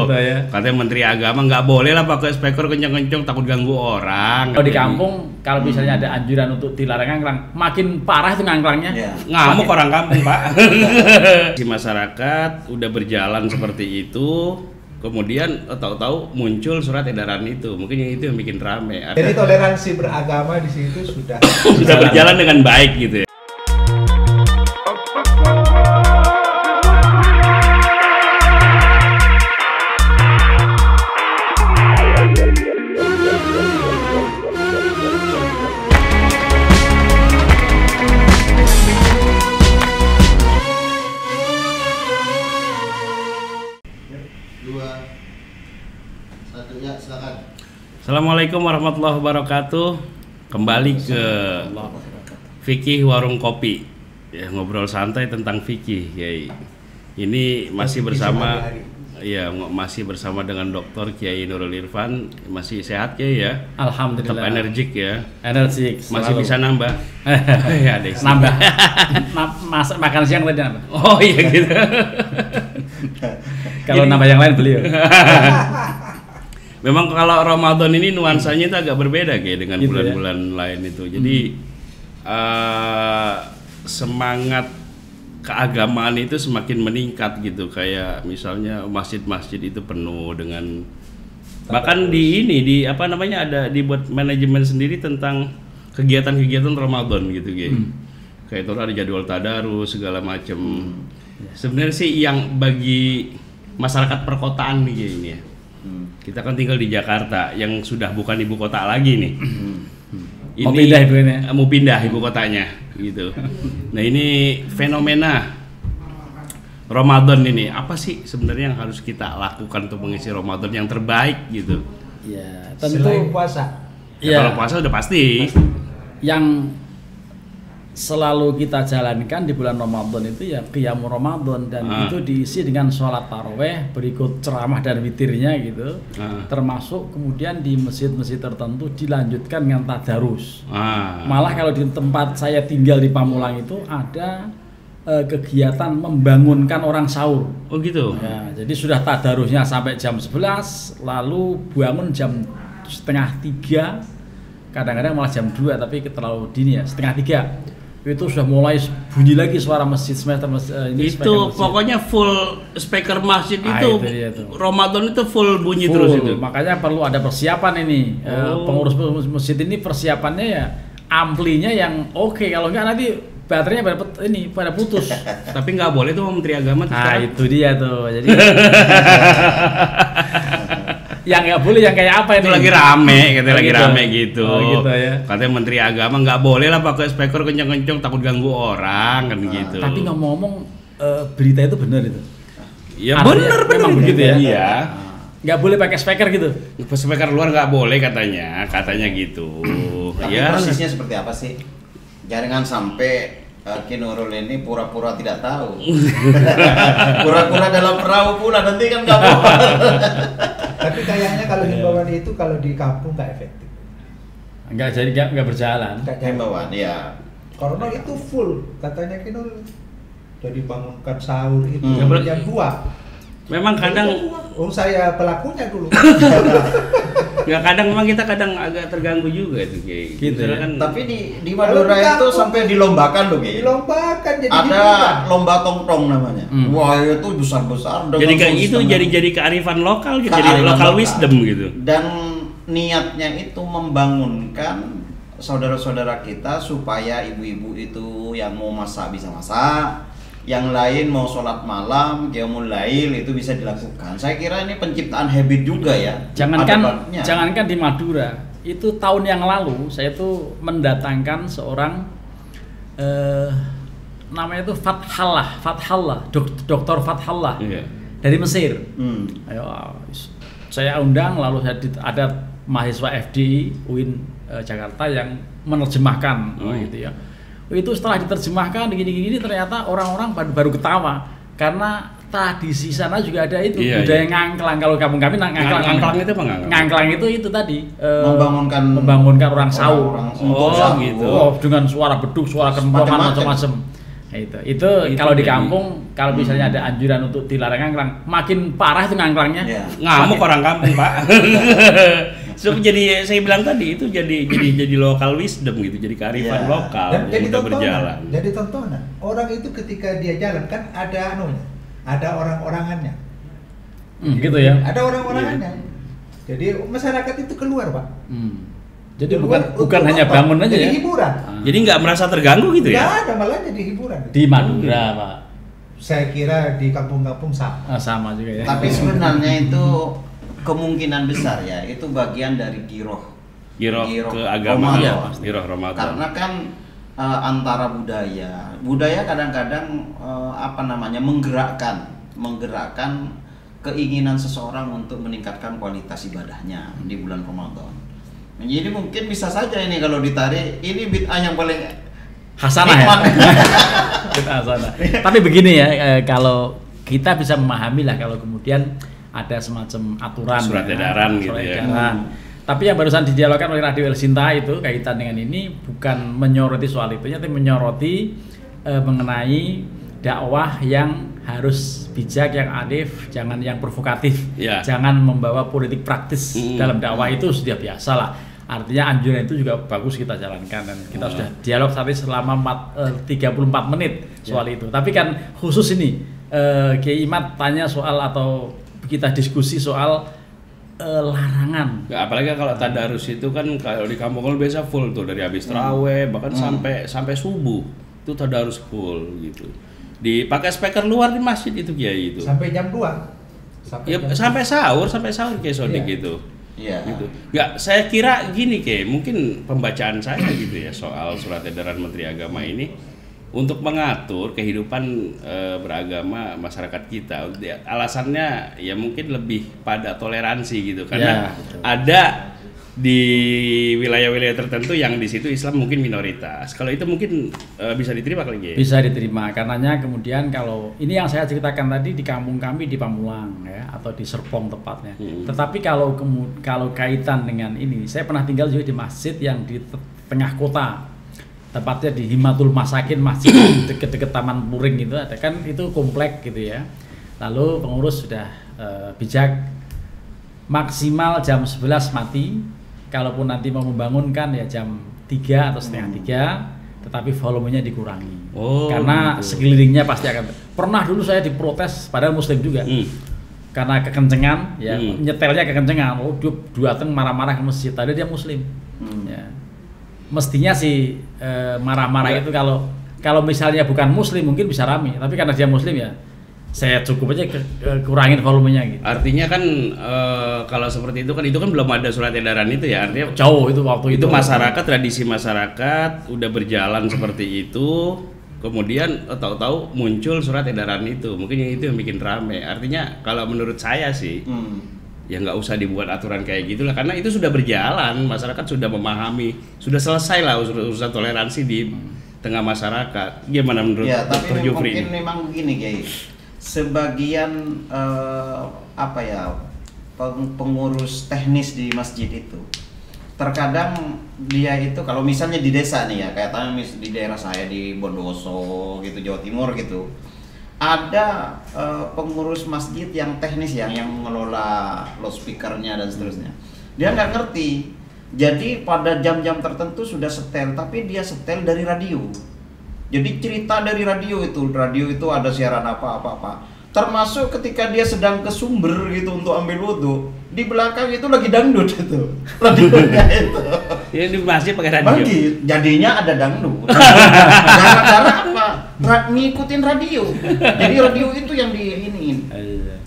gitu ya. Katanya Menteri Agama nggak boleh lah pakai speaker kencang-kencang, takut ganggu orang. Kalau di kampung, kalau misalnya ada anjuran untuk dilarang ngangklang, makin parah itu ngangklangnya. Ngamuk orang kampung, Pak. Si masyarakat udah berjalan seperti itu, kemudian tahu-tahu muncul surat edaran itu. Mungkin itu yang bikin rame. Jadi toleransi beragama di situ sudah berjalan dengan baik gitu ya. Assalamualaikum warahmatullahi wabarakatuh. Kembali ke Fikih Warung Kopi. Ya, ngobrol santai tentang fikih, Kiai. Ini masih bersama masih bersama dengan Dr. Kiai Nurul Irfan. Masih sehat, Kiai ya? Alhamdulillah. Tetap energik ya. Energik. Masih bisa nambah. Ya, nambah. Makan siang tadi nambah. Oh iya gitu. Kalau nambah yang lain beliau. Memang kalau Ramadan ini nuansanya itu agak berbeda kayak dengan gitu bulan-bulan lain itu. Jadi semangat keagamaan itu semakin meningkat gitu. Kayak misalnya masjid-masjid itu penuh dengan bahkan di apa namanya ada dibuat manajemen sendiri tentang kegiatan-kegiatan Ramadan gitu kayak. Kayak itu ada jadwal tadarus segala macam. Sebenarnya sih yang bagi masyarakat perkotaan nih kayak ini ya. Kita kan tinggal di Jakarta yang sudah bukan ibu kota lagi nih. Ini, mau pindah ibu kotanya gitu. Nah ini fenomena Ramadan ini apa sih sebenarnya yang harus kita lakukan untuk mengisi Ramadan yang terbaik gitu? Ya tentu selain puasa. Ya, kalau puasa udah pasti. Yang selalu kita jalankan di bulan Ramadan itu ya qiyamul Ramadan dan itu diisi dengan sholat taraweh berikut ceramah dan witirnya gitu, termasuk kemudian di masjid-masjid tertentu dilanjutkan dengan tadarus. Malah kalau di tempat saya tinggal di Pamulang itu ada kegiatan membangunkan orang sahur. Oh gitu. Ya, jadi sudah tadarusnya sampai jam 11 lalu bangun jam 2:30, kadang-kadang malah jam 2 tapi terlalu dini ya 2:30. Itu sudah mulai bunyi lagi suara masjid ini itu pokoknya full speaker masjid itu Ramadan itu full bunyi full, terus itu. Makanya perlu ada persiapan ini. Pengurus masjid ini persiapannya ya amplinya yang oke, kalau enggak nanti baterainya pada putus. Tapi nggak boleh tuh Menteri Agama tuh. Itu dia tuh. Jadi yang nggak boleh yang kayak apa ini? Itu lagi rame, katanya lagi rame gitu. Oh, gitu ya. Katanya Menteri Agama nggak boleh lah pakai speaker kencang-kencang, takut ganggu orang kan gitu. Tapi ngomong-ngomong berita itu benar itu. Ya benar begitu ya. Iya. Nggak boleh pakai speaker gitu. Speaker luar nggak boleh katanya gitu. Tapi ya. Persisnya seperti apa sih? Jangan sampai Ki Nurul ini pura-pura tidak tahu. Pura-pura dalam perahu pula nanti kan nggak mau. Tapi kayaknya kalau himbauan itu kalau di kampung nggak efektif. Nggak berjalan. Himbauan, ya. Karena itu full katanya Ki Nurul. Jadi bangunkan sahur itu jam 2. Memang kadang saya pelakunya dulu. Ya kadang memang kita kadang agak terganggu juga itu kayak gitu ya. Kan. Tapi di Madura itu sampai dilombakan loh kayak. Dilombakan jadi ada lomba tongtong namanya. Wah, itu besar-besar. Jadi kayak itu jadi kearifan lokal gitu, jadi lokal wisdom gitu. Dan niatnya itu membangunkan saudara-saudara kita supaya ibu-ibu itu yang mau masak bisa masak, yang lain mau sholat malam, qiyamul lail itu bisa dilakukan. Saya kira ini penciptaan habit juga ya. Jangankan di Madura, itu tahun yang lalu saya tuh mendatangkan seorang namanya itu Fathallah, Dr. Fathallah dari Mesir. Ayo, saya undang, lalu ada mahasiswa FDI UIN Jakarta yang menerjemahkan gitu ya. Itu setelah diterjemahkan gini ternyata orang-orang baru ketawa karena tradisi sana juga ada itu budaya ngangklang. Kalau kampung kami ngangklang itu apa ngangklang itu tadi membangunkan orang sahur. Gitu. Dengan suara beduk, suara kentongan macam-macam. Itu kalau di kampung, kalau misalnya ada anjuran untuk dilarang ngangklang, makin parah itu ngangklangnya. Ya. Ngamuk orang kampung, Pak. So, jadi saya bilang tadi itu jadi local wisdom gitu, jadi kearifan lokal Dan yang udah berjalan. Jadi tontonan. Orang itu ketika dia jalan kan ada anunya, ada orang-orangannya. Gitu ya. Ada orang-orangannya. Jadi masyarakat itu keluar, Pak. Jadi Keluar bukan untuk hanya apa? bangun aja jadi ya. hiburan. Jadi nggak merasa terganggu gitu Nggak ya? ada, malah jadi hiburan. Di Madura, Pak. Saya kira di kampung-kampung sama. Sama juga ya. Tapi sebenarnya itu kemungkinan besar ya, itu bagian dari giroh Giroh keagamaan, Ramadan. ya, pasti giroh Ramadan. Karena kan antara budaya kadang-kadang menggerakkan keinginan seseorang untuk meningkatkan kualitas ibadahnya di bulan Ramadan. Jadi mungkin bisa saja ini kalau ditarik, ini bid'ah yang paling hasanah ya. Hasanah. Tapi begini ya, kalau kita bisa memahami lah kalau kemudian ada semacam aturan Surat edaran gitu ya. Tapi yang barusan didialogkan oleh Radio El Sinta itu kaitan dengan ini bukan menyoroti soal itu, tapi menyoroti mengenai dakwah yang harus bijak, yang adif, jangan yang provokatif, jangan membawa politik praktis dalam dakwah. Itu sudah biasa lah. Artinya anjuran itu juga bagus kita jalankan, dan kita sudah dialog tadi selama 34 menit soal itu. Tapi kan khusus ini Kiai Imad tanya soal atau kita diskusi soal larangan. Ya, apalagi kalau tadarus itu kan kalau di kampung biasa full tuh dari habis taraweh bahkan sampai subuh itu tadarus full gitu. Dipakai speaker luar di masjid itu Kiai itu. Sampai jam 2. Sampai sahur Kiai Sodik gitu. Iya. Gitu. Enggak, saya kira gini Kiai, mungkin pembacaan saya gitu ya soal surat edaran Menteri Agama ini untuk mengatur kehidupan beragama masyarakat kita. Alasannya ya mungkin lebih pada toleransi gitu, karena ada di wilayah-wilayah tertentu yang di situ Islam mungkin minoritas. Kalau itu mungkin bisa diterima kali ya? Bisa diterima, karenanya kemudian kalau ini yang saya ceritakan tadi di kampung kami di Pamulang ya, atau di Serpong tepatnya. Tetapi kalau kaitan dengan ini, saya pernah tinggal juga di masjid yang di tengah kota, tepatnya di Himatul Masakin, masjid deket-deket Taman Puring gitu, ada kan itu komplek gitu ya. Lalu pengurus sudah bijak, maksimal jam 11 mati. Kalaupun nanti mau membangunkan ya jam 3 atau setengah 3, tetapi volumenya dikurangi. Karena sekelilingnya pasti akan. Pernah dulu saya diprotes, padahal muslim juga. Karena kekencengan, ya nyetelnya kekencengan. Dia datang marah-marah ke masjid, tadi dia muslim. Ya. Mestinya sih marah-marah itu kalau misalnya bukan muslim mungkin bisa rame, tapi karena dia muslim ya saya cukup aja kurangin volumenya gitu. Artinya kan kalau seperti itu kan belum ada surat edaran itu ya, artinya jauh itu waktu itu masyarakat, tradisi masyarakat udah berjalan seperti itu, kemudian tahu-tahu muncul surat edaran itu, mungkin itu yang bikin rame. Artinya kalau menurut saya sih ya nggak usah dibuat aturan kayak gitulah, karena itu sudah berjalan, masyarakat sudah memahami, sudah selesai lah urusan toleransi di tengah masyarakat. Gimana menurut Dr. Jufri? Mungkin memang begini Kiai, sebagian pengurus teknis di masjid itu terkadang dia itu kalau misalnya di desa nih ya, kayak di daerah saya di Bondowoso gitu, Jawa Timur gitu, ada pengurus masjid yang teknis yang mengelola loudspeakernya dan seterusnya. Dia nggak ngerti, jadi pada jam-jam tertentu sudah setel, tapi dia setel dari radio. Jadi cerita dari radio itu ada siaran apa. Termasuk ketika dia sedang ke sumber gitu untuk ambil wudhu, di belakang itu lagi dangdut itu, radionya itu. Ya di masjid pakai radio. Jadinya ada dangdut. Gara-gara apa? Ngikutin radio. Jadi radio itu yang diiniin.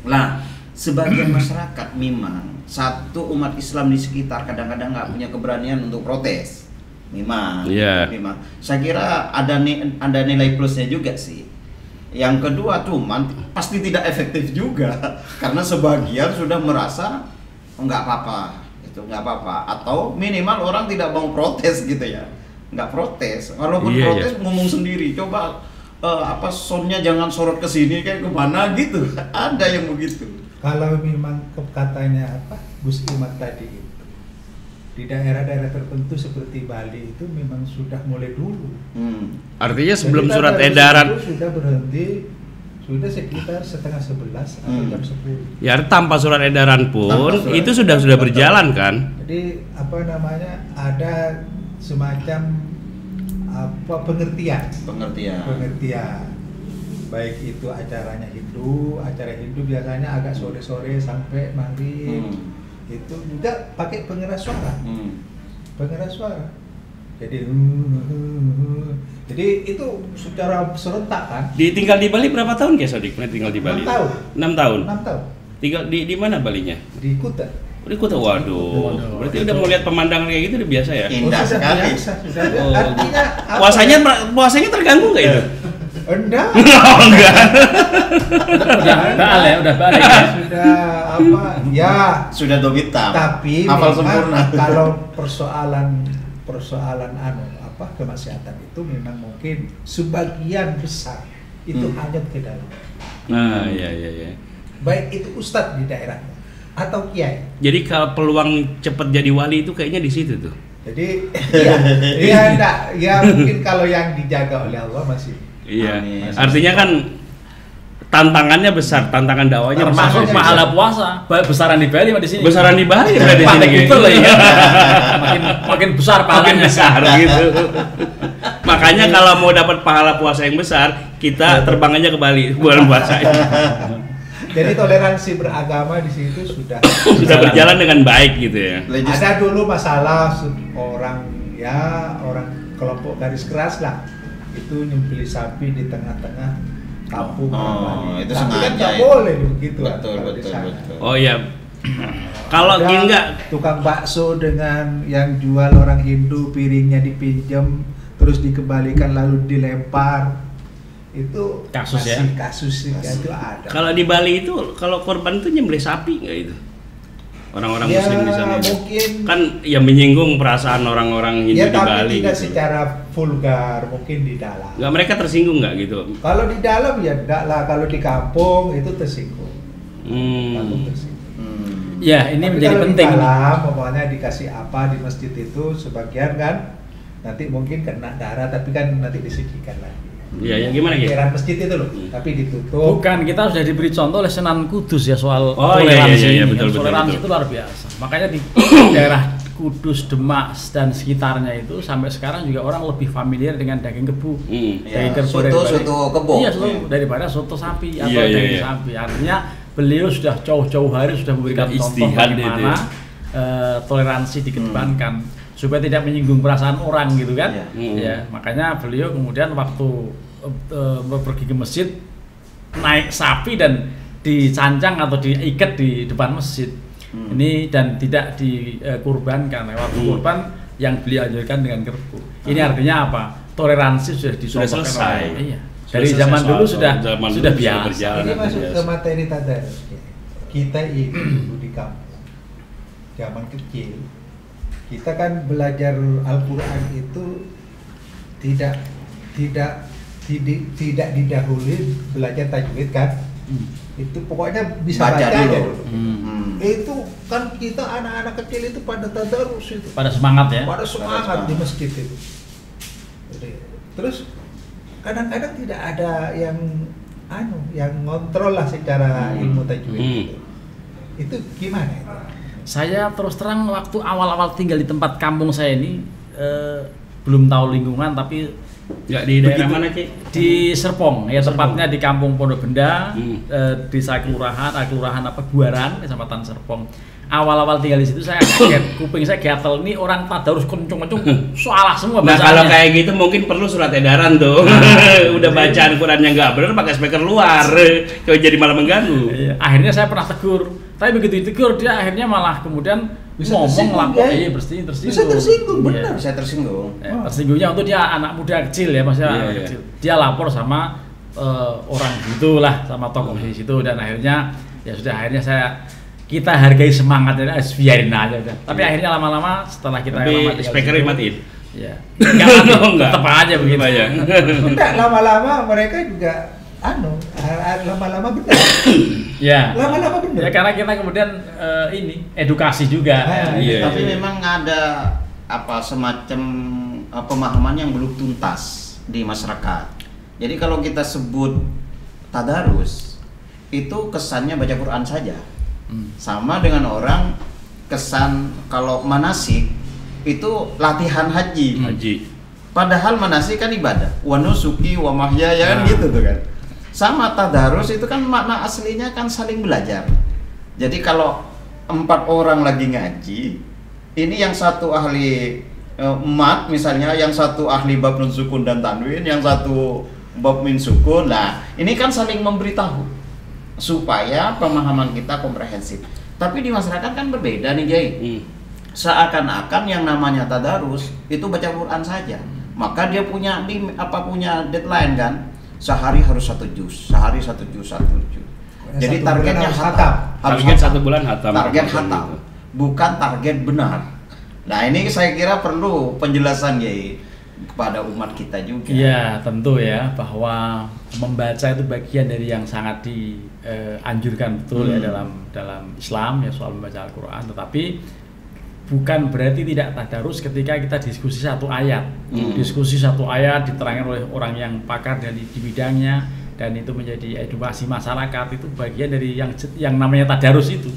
Nah, sebagian masyarakat memang satu umat Islam di sekitar kadang-kadang nggak punya keberanian untuk protes. Memang. Saya kira ada nilai plusnya juga sih. Yang kedua cuman pasti tidak efektif juga karena sebagian sudah merasa nggak apa-apa, atau minimal orang tidak mau protes gitu ya, nggak protes. Walaupun protes ngomong sendiri, coba soundnya jangan sorot ke sini kayak kemana gitu. Ada yang begitu. Kalau memang katanya Gus Imad tadi itu di daerah-daerah tertentu seperti Bali itu memang sudah mulai dulu. Artinya Jadi sebelum tanggal surat edaran 10 sudah berhenti, sudah sekitar setengah 11 atau jam 10. ya tanpa surat edaran pun itu sudah berjalan kan. Jadi apa namanya, ada semacam apa pengertian. Baik itu acaranya acara Hindu biasanya agak sore-sore sampai maghrib. Itu juga pakai pengeras suara. Jadi itu secara serentak kan. Tinggal di Bali berapa tahun ya Sodik? Tinggal di Bali 6 tahun. 6 tahun. Tinggal di mana Balinya? Di Kuta. Di Kuta. Waduh. Berarti udah mau lihat pemandangan kayak gitu udah biasa ya? Indah sekali. Artinya Puasanya terganggu nggak itu? Enggak. Udah balik ya. Sudah apa? Ya, Sudah dobitam. tapi hafal memang sempurna. kalau persoalan kemaksiatan itu memang mungkin sebagian besar itu hanyut ke dalam. Nah, iya. Baik itu ustadz di daerahnya atau kiai. Jadi kalau peluang cepat jadi wali itu kayaknya di situ tuh. Jadi mungkin kalau yang dijaga oleh Allah masih. Iya. Amin. Artinya kan tantangannya besar, tantangan dakwahnya Termasuk besar. pahala puasa, besaran di Bali di sini. Besaran di Bali ada di sini Gitu loh ya. makin besar Makin pahalanya. besar gitu. Makanya kalau mau dapat pahala puasa yang besar, kita terbang aja ke Bali bulan puasa. Jadi toleransi beragama di situ sudah berjalan dengan baik gitu ya. Ada dulu masalah orang kelompok garis keras lah, itu nyembelih sapi di tengah-tengah kampung. Itu tapi kan sengaja nggak ya. boleh begitu. Betul. Oh iya. Kalau Ada enggak tukang bakso dengan yang jual orang Hindu, piringnya dipinjam terus dikembalikan lalu dilempar, itu Kasus ya? kasus itu ada. kalau di Bali itu kalau korban itu nyembelih sapi nggak itu? Orang-orang Ya, muslim di sana. mungkin. Kan ya menyinggung perasaan orang-orang Hindu Ya, di tapi Bali. tidak gitu. secara vulgar, mungkin di dalam. Nggak, mereka tersinggung nggak gitu? Kalau di dalam ya enggak lah, kalau di kampung itu tersinggung. Kampung tersinggung. Ya, ini Tapi menjadi kalau penting. Di dalam, pokoknya dikasih apa di masjid itu sebagian kan nanti mungkin kena darah, tapi kan nanti disucikan lagi. Iya, ya gimana gitu? Daerah masjid itu loh, tapi ditutup. Bukan, kita sudah diberi contoh oleh Sunan Kudus ya soal Oh, toleransi. iya, ini. betul. Toleransi itu luar biasa. Makanya di daerah Kudus, Demak dan sekitarnya itu sampai sekarang juga orang lebih familiar dengan daging kebu. Daging kebu Soto kebo. Iya, daripada soto sapi atau Iya, daging iya. sapi. Artinya beliau sudah jauh-jauh hari sudah memberikan Sudah contoh istihad bagaimana toleransi dikedepankan supaya tidak menyinggung perasaan orang gitu kan. Ya, makanya beliau kemudian waktu pergi ke masjid naik sapi dan dicancang atau diikat di depan masjid. Ini dan tidak dikurbankan. Waktu kurban yang beliau ajarkan dengan kerbau. Ini artinya apa? Toleransi sudah selesai. Iya. Dari zaman dulu sudah biasa. berjalan. Ini masuk ke materi tadarus. Kita ini dulu di kampung, zaman kecil, kita kan belajar Al-Quran itu tidak didahului belajar tajwid kan. Itu pokoknya bisa baca aja dulu. Itu kan kita anak-anak kecil itu pada tadarus itu. Pada semangat ya. Pada semangat di masjid itu. Terus kadang-kadang tidak ada yang ngontrol lah secara ilmu tajwid itu gimana itu? Saya terus terang waktu awal-awal tinggal di tempat kampung saya ini belum tahu lingkungan, tapi Nggak di daerah mana, Ki? di Serpong ya, tepatnya di Kampung Pondok Benda, desa kelurahan Buaran, Kecamatan Serpong. Awal-awal tinggal di situ saya kaget, kuping saya gatel, ini orang tadarus kencung-kencung, salah semua Nah, bacaannya. kalau kayak gitu mungkin perlu surat edaran tuh. Udah bacaan Qurannya nggak bener pakai speaker luar, kalau jadi malah mengganggu. Iya, akhirnya saya pernah tegur, tapi begitu ditegur dia akhirnya malah kemudian Bisa ngomong tersinggung, lapor, ya? iya tersinggung. Bisa tersinggung, Iya. benar. Saya tersinggung. Tersinggungnya untuk dia anak muda kecil ya, maksudnya Iya, anak iya. kecil. Dia lapor sama orang gitulah, sama tokoh di situ, dan akhirnya ya sudah, akhirnya kita hargai semangatnya, biarin aja udah. Tapi akhirnya lama-lama setelah kita lama Tapi tinggal speakernya situ, matiin. ya enggak mati, Enggak. tetap aja begitu Aja. Enggak, lama-lama mereka juga lama-lama benar. Ya. Lama-lama benar. Ya karena kita kemudian ini edukasi juga. Tapi memang ada semacam pemahaman yang belum tuntas di masyarakat. Jadi kalau kita sebut tadarus itu kesannya baca Quran saja. Sama dengan orang kesan kalau manasik itu latihan haji. Padahal manasik kan ibadah. Wa nusuki wa mahyaya kan gitu tuh kan. Sama tadarus itu kan makna aslinya kan saling belajar. Jadi kalau 4 orang lagi ngaji, ini yang satu ahli mat misalnya, yang satu ahli bab nun sukun dan tanwin, yang satu bab min sukun. Nah, ini kan saling memberitahu supaya pemahaman kita komprehensif. Tapi di masyarakat kan berbeda nih, Jai. Seakan-akan yang namanya tadarus itu baca Quran saja. Maka dia punya deadline kan. Sehari harus 1 juz, sehari 1 juz. Jadi targetnya hatam. Target 1 bulan hatam. Target hatam, bukan target benar. Nah, ini saya kira perlu penjelasan ya kepada umat kita juga. Iya, tentu ya, bahwa membaca itu bagian dari yang sangat dianjurkan betul ya dalam Islam ya, soal membaca Al-Qur'an. Tetapi bukan berarti tidak tadarus ketika kita diskusi satu ayat. Diskusi satu ayat diterangkan oleh orang yang pakar di bidangnya, dan itu menjadi edukasi masyarakat, itu bagian dari yang namanya tadarus itu.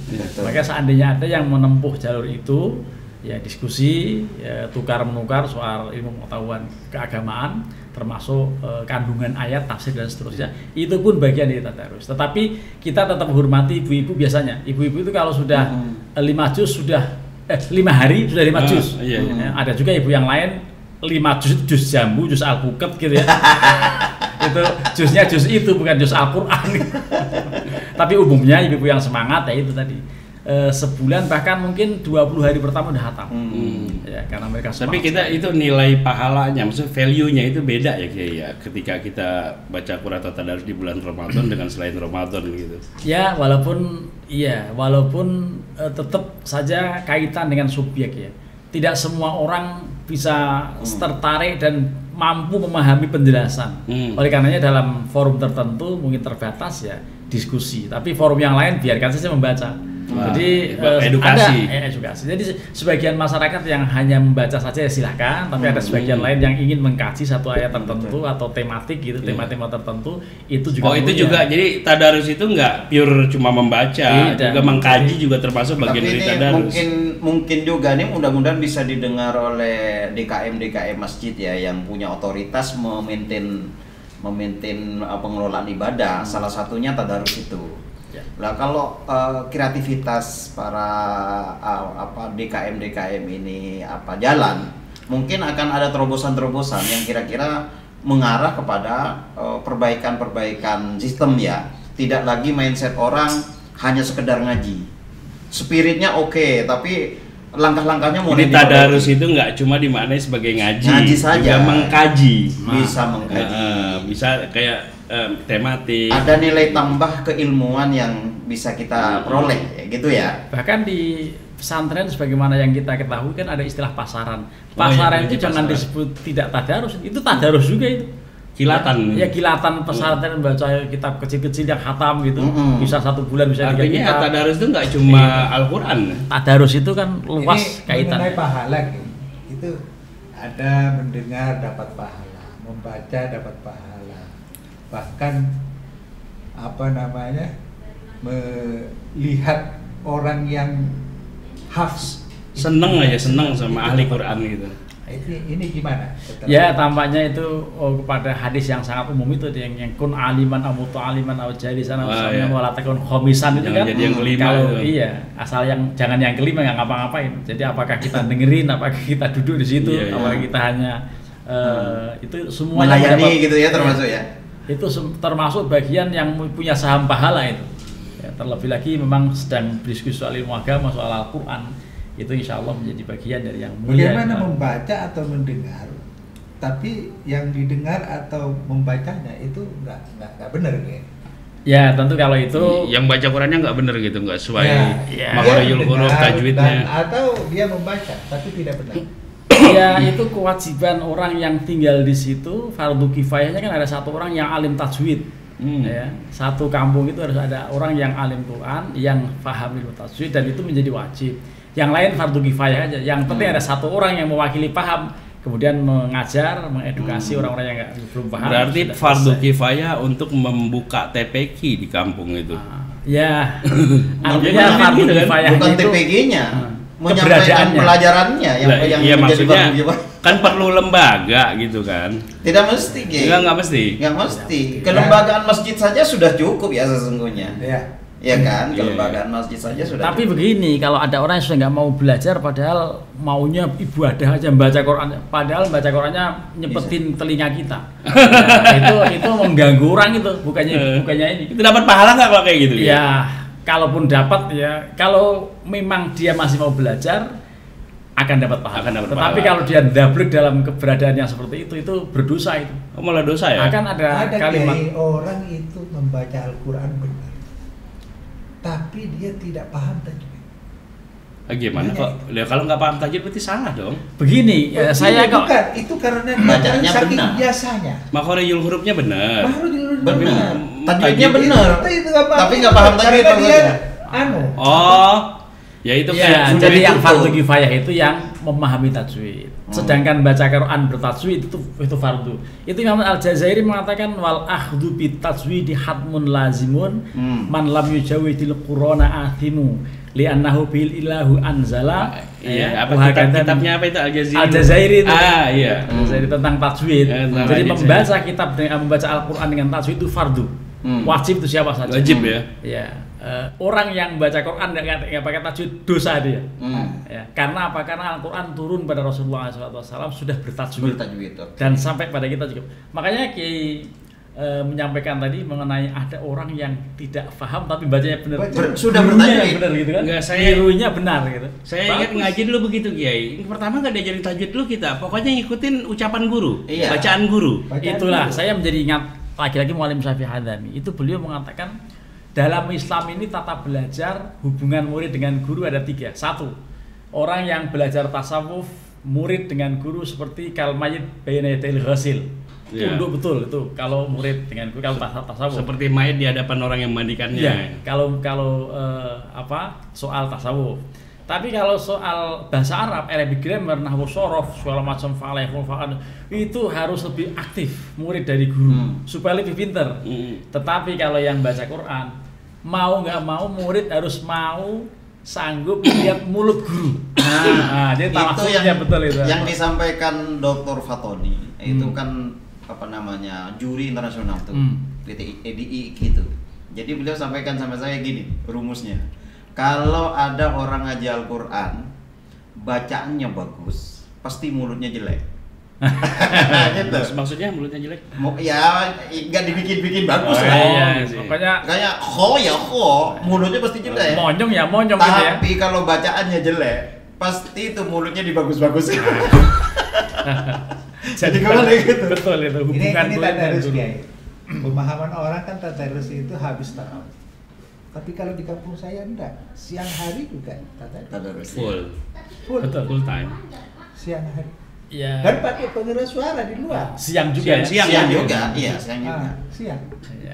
Maka seandainya ada yang menempuh jalur itu, ya diskusi, ya, tukar-menukar soal ilmu pengetahuan keagamaan, termasuk kandungan ayat, tafsir dan seterusnya, itu pun bagian dari tadarus. Tetapi kita tetap menghormati ibu-ibu biasanya. Ibu-ibu itu kalau sudah 5 juz sudah 5 hari sudah 5 juz. Ada juga ibu yang lain 5 juz, juz jambu, juz alpukat gitu ya. Itu juznya juz itu, bukan juz Al-Qur'an. Tapi umumnya ibu-ibu yang semangat ya itu tadi. Sebulan bahkan mungkin 20 hari pertama udah hatam. Ya, karena mereka semangat. Tapi kita itu nilai pahalanya, maksud value-nya itu beda ya Kiai ya, ketika kita baca Quran atau tadarus di bulan Ramadan dengan selain Ramadan gitu. Ya, walaupun tetap saja kaitan dengan subjek ya. Tidak semua orang bisa tertarik dan mampu memahami penjelasan. Oleh karenanya dalam forum tertentu mungkin terbatas ya diskusi, tapi forum yang lain biarkan saja membaca. Jadi edukasi. Edukasi. Jadi sebagian masyarakat yang hanya membaca saja ya silahkan, tapi ada sebagian lain yang ingin mengkaji satu ayat tertentu atau tematik gitu, tema-tema tertentu itu juga. Itu juga. Jadi tadarus itu nggak pure cuma membaca, juga mengkaji juga termasuk bagian dari tadarus. Mungkin juga nih mudah-mudahan bisa didengar oleh DKM masjid ya, yang punya otoritas memaintain pengelolaan ibadah. Salah satunya tadarus itu. Lah kalau kreativitas para DKM ini jalan, mungkin akan ada terobosan-terobosan yang kira-kira mengarah kepada perbaikan sistem ya. Tidak lagi mindset orang hanya sekedar ngaji. Spiritnya oke, tapi langkah-langkahnya mau jadi tadarus itu nggak cuma dimaknai sebagai ngaji saja, juga mengkaji. Bisa mengkaji. Bisa kayak tematik. Ada nilai tambah keilmuan yang bisa kita peroleh, gitu ya. Bahkan di pesantren sebagaimana yang kita ketahui kan ada istilah pasaran. Pasaran itu jangan disebut tidak tadarus, itu tadarus juga itu. Kilatan. Ya kilatan pesantren membaca kitab kecil-kecil yang khatam gitu. Bisa 1 bulan, bisa 3 kitab. Artinya tadarus itu nggak cuma Al-Qur'an. Tadarus itu kan luas kaitan. Mengenai pahala itu ada mendengar dapat pahala, membaca dapat pahala. Bahkan melihat orang yang hafs seneng sama ahli Quran gitu. Ini gimana? Ya tampaknya itu kepada hadis yang sangat umum itu yang kun aliman aw muta'aliman aw jalisan aw sami'an wa la takun khomisan itu kan. Jadi yang kelima kalau itu. Iya, asal jangan yang kelima nggak ngapa-ngapain. Jadi apakah kita dengerin, apakah kita duduk di situ, apakah kita hanya itu semuanya melayani gitu ya termasuk ya. Itu termasuk bagian yang punya saham pahala itu. Ya, terlebih lagi memang sedang berdiskusi soal ilmu agama, soal Al-Qur'an, itu insya Allah menjadi bagian dari yang mulia. Bagaimana membaca atau mendengar, tapi yang didengar atau membacanya itu nggak benar ya? Ya tentu kalau itu yang baca Qurannya nggak benar gitu, nggak sesuai makhrajul huruf tajwidnya. Atau dia membaca tapi tidak benar. Ya itu kewajiban orang yang tinggal di situ, fardu kifayahnya kan ada 1 orang yang alim tajwid. Ya, satu kampung itu harus ada orang yang alim Quran, yang paham ilmu tajwid, dan itu menjadi wajib. Yang lain fardu kifayah aja. Yang penting ada satu orang yang mewakili paham, kemudian mengajar, mengedukasi orang-orang yang belum paham. Berarti fardu kifayah untuk membuka TPQ di kampung itu. Ya, artinya fardu kifayah bukan itu TPG-nya, menyampaikan keberadaannya. pelajarannya yang Iya, menjadi maksudnya fardu kifayah. kan perlu lembaga gitu kan. Tidak mesti, Ge. Enggak mesti. Nggak mesti. Kelembagaan masjid saja sudah cukup ya sesungguhnya. Iya. Ya kan, Iya. kelembagaan masjid saja sudah Tapi cukup. begini, kalau ada orang yang sudah nggak mau belajar, padahal maunya ibadah aja baca Quran, padahal baca Qurannya nyepetin telinga kita, nah, itu mengganggu orang itu, bukannya ini. Itu dapat pahala nggak kalau kayak gitu? Ya, kalaupun dapat ya, kalau memang dia masih mau belajar akan dapat pahala. Akan dapat Tetapi pahala. kalau dia dablek dalam keberadaan yang seperti itu berdosa itu. Oh, malah dosa ya? Akan ada Ada kalimat. kiai orang itu membaca Al-Quran benar, tapi dia tidak paham tajwid. Gimana kok? Ya, kalau nggak paham tajwid berarti salah dong. Begini, ya, saya kok bukan, itu karena dia Bacanya saking benar. biasanya. Makhorijul hurufnya benar. Baru dulu Benar. Tajwidnya Tajwid- benar. Tapi nggak paham tajwid karena dia maksudnya. Oh, ya itu ya, kayak sudah jadi yang ditutup. fardu kifayah itu yang memahami tajwid. Sedangkan baca Quran bertajwid itu fardu. Itu Imam Al-Jazairi mengatakan wal akhdhu bit tajwidi hatmun lazimun man lam yujawidil qur'ana athimu li'annahu bil ilahu anzala. Iya, apa Wahakatan- kitabnya apa itu Al-Jazairi? Al-Jazairi itu. Ah, iya. Al-Jazairi tentang tajwid. Tentang Jadi tajwid, membaca kitab dengan membaca Al-Qur'an dengan tajwid itu fardu. Wajib itu siapa saja. Wajib ya. Ya, orang yang baca Quran nggak pakai tajwid dosa dia. Ya, karena apa? Karena Al-Quran turun pada Rasulullah SAW sudah bertajwid Bertajwid. dan sampai pada kita juga. Makanya Kiai menyampaikan tadi mengenai ada orang yang tidak paham tapi bacanya benar. Sudah Gurunya bertajwid. benar gitu kan? Enggak, saya- Gurunya benar gitu. Saya ingat Bagus. ngaji dulu begitu Kiai. Pertama nggak diajarin tajwid dulu kita. Pokoknya ngikutin ucapan guru, Iya. bacaan guru. Itulah saya menjadi ingat lagi-lagi Muallim Syafi'i Hadami. Itu beliau mengatakan dalam Islam ini tata belajar hubungan murid dengan guru ada 3. 1. Orang yang belajar tasawuf murid dengan guru seperti kalmayit bayna yadayil ghasil. Iya. Tunduk betul itu kalau murid dengan guru kalau tasawuf. Seperti mayat di hadapan orang yang memandikannya. Iya, kalau soal tasawuf. Tapi kalau soal bahasa Arab, Arabic grammar, nahwu shorof, segala macam fa'al, itu harus lebih aktif murid dari guru supaya lebih pinter. Tetapi kalau yang baca Quran, mau nggak mau murid harus mau sanggup lihat mulut guru. Jadi Itu tawafuknya betul itu. yang disampaikan Dr. Fatoni itu kan apa namanya juri internasional tuh PTI gitu. Jadi beliau sampaikan sama saya gini rumusnya. Kalau ada orang ngaji Al-Quran, bacaannya bagus, pasti mulutnya jelek. Gitu. Maksudnya mulutnya jelek? Ya, nggak dibikin-bikin bagus Oh, lah. iya sih. Pokoknya Kayak mulutnya pasti jelek. monyong gitu ya. Tapi kalau bacaannya jelek, pasti itu mulutnya dibagus-bagusin. Jadi kemana gitu? Betul itu hubungan Ini murid dan tadarus guru. Kiai. Pemahaman orang kan tadarus itu habis tarawih. Tapi kalau di kampung saya enggak, siang hari juga tadarus. Full. Betul. Full time. Siang hari. Ya. Dan pakai pengeras suara di luar. Siang juga. Siang. Siang juga, iya siang juga. Siang.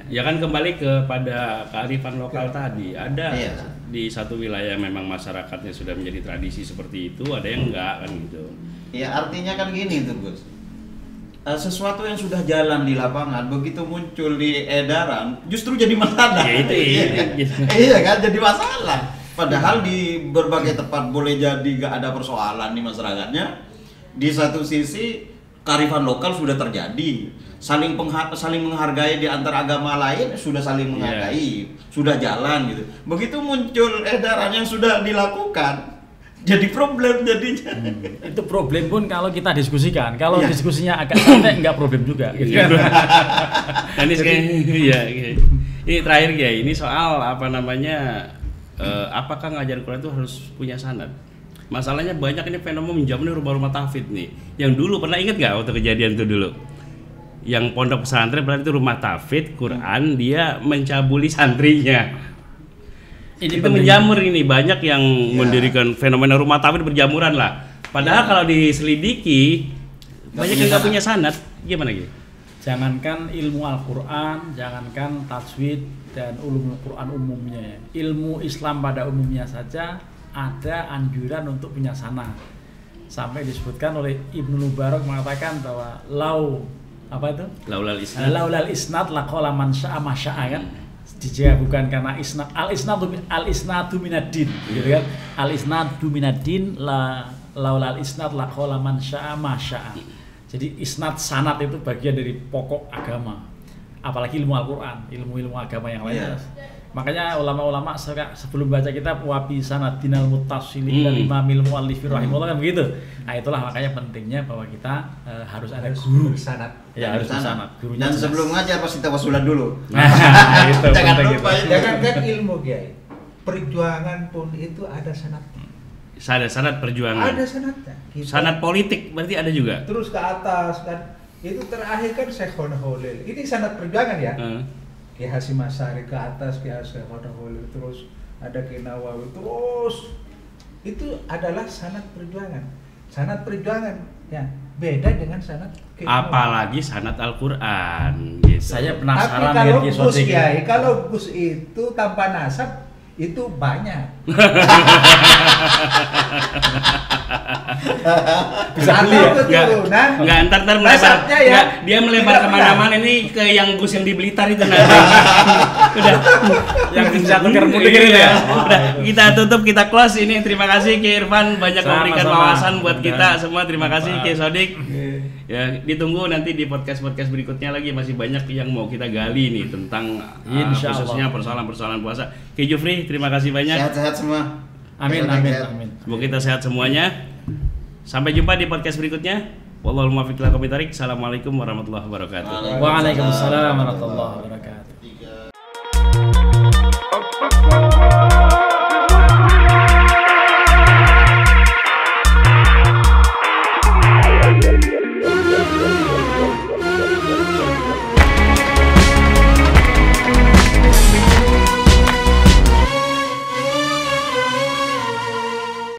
Ya kan kembali kepada kearifan lokal tadi. Ada Iya. di satu wilayah memang masyarakatnya sudah menjadi tradisi seperti itu, ada yang enggak kan gitu. Ya artinya kan gini tuh Gus. Sesuatu yang sudah jalan di lapangan begitu muncul di edaran justru jadi masalah. Ya, itu iya. Iya kan jadi masalah. Padahal di berbagai tempat boleh jadi gak ada persoalan di masyarakatnya. Di satu sisi kearifan lokal sudah terjadi, saling menghargai di antar agama lain sudah saling menghargai, sudah jalan gitu. Begitu muncul edaran yang sudah dilakukan, jadi problem jadinya. Itu problem pun kalau kita diskusikan. Kalau diskusinya agak santai enggak problem juga. Gitu. Nah, ini iya. Ini terakhir ya, ini soal apa namanya? Apakah ngajar Quran itu harus punya sanad? Masalahnya banyak ini fenomena menjamin rumah-rumah tahfidz nih. Yang dulu pernah ingat nggak waktu kejadian itu dulu? Yang pondok pesantren berarti itu rumah tahfidz Quran, dia mencabuli santrinya. Itu menjamur ini, banyak yang mendirikan fenomena rumah tahfidz berjamuran lah. Padahal kalau diselidiki banyak yang nggak punya sanad. Gimana gitu? Jangankan ilmu Al-Quran, jangankan tajwid dan ulumul Quran umumnya, ilmu Islam pada umumnya saja ada anjuran untuk punya sanad. Sampai disebutkan oleh Ibnu Mubarak mengatakan bahwa laulal isnad laqala man syaa ma syaa, kan? Jika bukan karena isnad, al isnadu minad-din, gitu kan? Al isnadu minad-din, laulal isnad laqala man syaa ma syaa. Jadi isnad sanad itu bagian dari pokok agama. Apalagi ilmu Al-Qur'an, ilmu-ilmu agama yang lainnya. Makanya ulama-ulama sebelum baca kitab wabi sanadinal muttasilin dari Imamil Muallif rahimahullah kan begitu. Nah, itulah makanya pentingnya bahwa kita harus ada guru sanad. Ya, harus sanad. Dan sebelum ngajar pasti tawasulan dulu. Nah, itu jangan penting lupa gitu. Jangankan ilmu Kiai, perjuangan pun itu ada sanadnya. Ada sanad perjuangan. Ada sanadnya. Sanad politik berarti ada juga. Terus ke atas kan. Itu terakhir kan Syekhul Khalil. Ini sanad perjuangan ya. Ki Hasyim Asy'ari ke atas, Ki Syekhul Khalil, terus ada Ki Nawawi, terus itu adalah sanad perjuangan. Sanad perjuangan ya beda dengan sanad apalagi sanad Al-Qur'an gitu. Saya penasaran tapi kalau dengan Gus Kiai, kalau Gus itu tanpa nasab itu banyak. Bisa beli ya? Enggak, ntar melebar. Ya, dia melebar kemana-mana ini ke yang Gus yang di Blitar itu nanti. Udah. Yang dijatuhkan mudik gitu ya. Udah, kita tutup, kita close ini. Terima kasih Ki Irfan banyak memberikan wawasan buat kita semua. Terima kasih Ki Sodik. Ya, ditunggu nanti di podcast berikutnya lagi, masih banyak yang mau kita gali nih tentang khususnya persoalan-persoalan puasa. Ki Jufri, terima kasih banyak. Sehat-sehat semua. Amin. Semoga kita sehat semuanya. Sampai jumpa di podcast berikutnya. Wallahul muwaffiq ila aqwamit thoriq. Assalamualaikum warahmatullahi wabarakatuh. Waalaikumsalam warahmatullahi wabarakatuh.